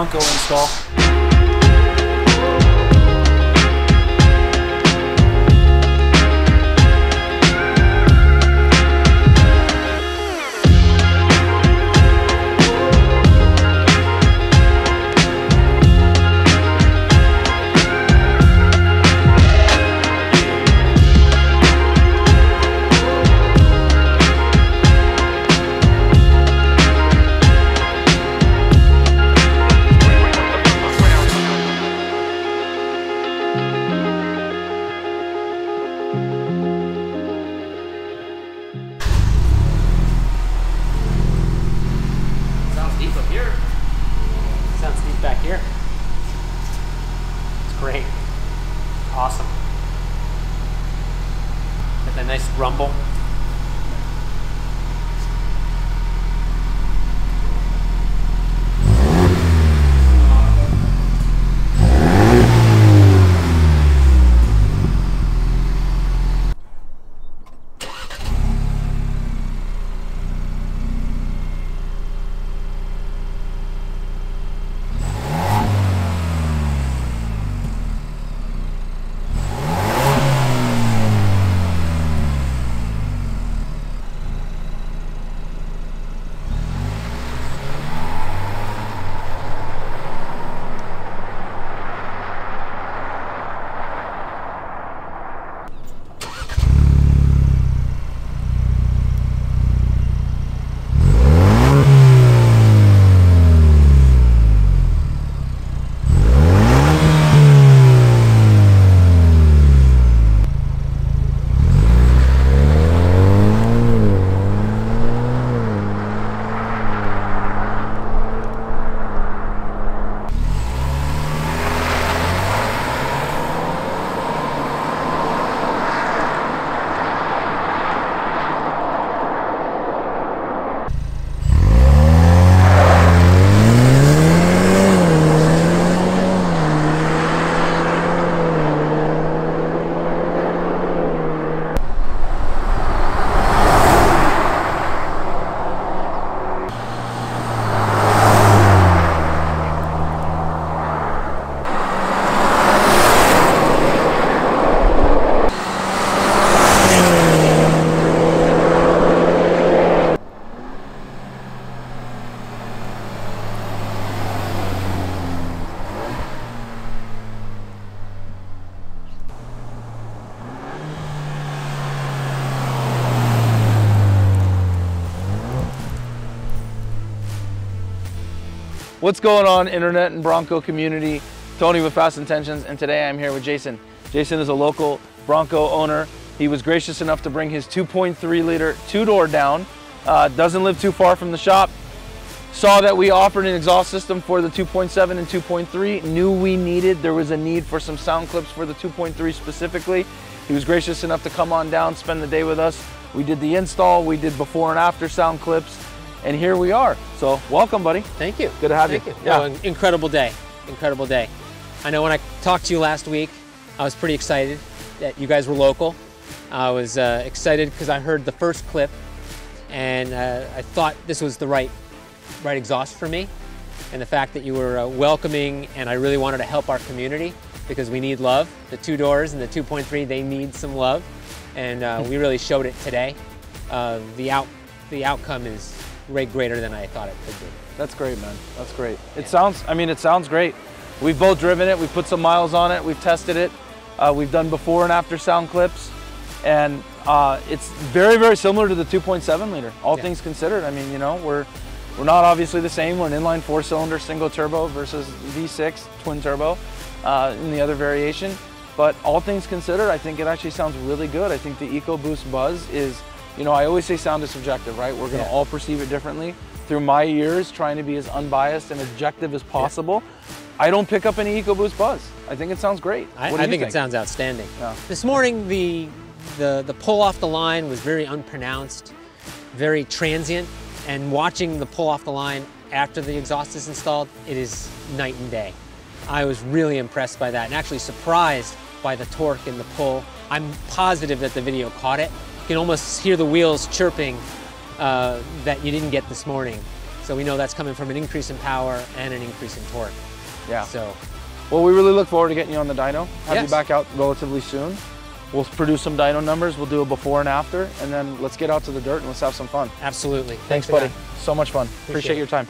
Bronco install. Sounds deep back here. It's great. Awesome. Got that nice rumble. What's going on, internet and Bronco community? Tony with Fast Intentions, and today I'm here with Jason. Jason is a local Bronco owner. He was gracious enough to bring his 2.3 liter two-door down. Doesn't live too far from the shop. Saw that we offered an exhaust system for the 2.7 and 2.3. Knew there was a need for some sound clips for the 2.3 specifically. He was gracious enough to come on down, spend the day with us. We did the install, we did before and after sound clips, and here we are. So welcome, buddy. Thank you. Good to have you. Thank you. Yeah. Oh, incredible day. Incredible day. I know when I talked to you last week, I was pretty excited that you guys were local. I was excited because I heard the first clip, and I thought this was the right exhaust for me. And the fact that you were welcoming, and I really wanted to help our community because we need love. The two doors and the 2.3, they need some love, and we really showed it today. The outcome is way greater than I thought it could be. That's great, man. That's great. It sounds great. We've both driven it. We've put some miles on it. We've tested it. We've done before and after sound clips, and it's very, very similar to the 2.7 liter. All things considered, I mean, you know, we're not obviously the same. We're an inline four-cylinder single turbo versus V6 twin turbo in the other variation. But all things considered, I think it actually sounds really good. I think the EcoBoost buzz is, you know, I always say sound is subjective, right? We're going to all perceive it differently. Through my years, trying to be as unbiased and objective as possible, I don't pick up any EcoBoost buzz. I think it sounds great. I think it sounds outstanding. Yeah. This morning, the pull off the line was very unpronounced, very transient, and watching the pull off the line after the exhaust is installed, it is night and day. I was really impressed by that and actually surprised by the torque and the pull. I'm positive that the video caught it. You can almost hear the wheels chirping that you didn't get this morning. So we know that's coming from an increase in power and an increase in torque. Yeah. So, well, we really look forward to getting you on the dyno. Have Yes. you back out relatively soon. We'll produce some dyno numbers. We'll do a before and after, and then let's get out to the dirt and let's have some fun. absolutely. Thanks, buddy. again. So much fun. Appreciate it. your time.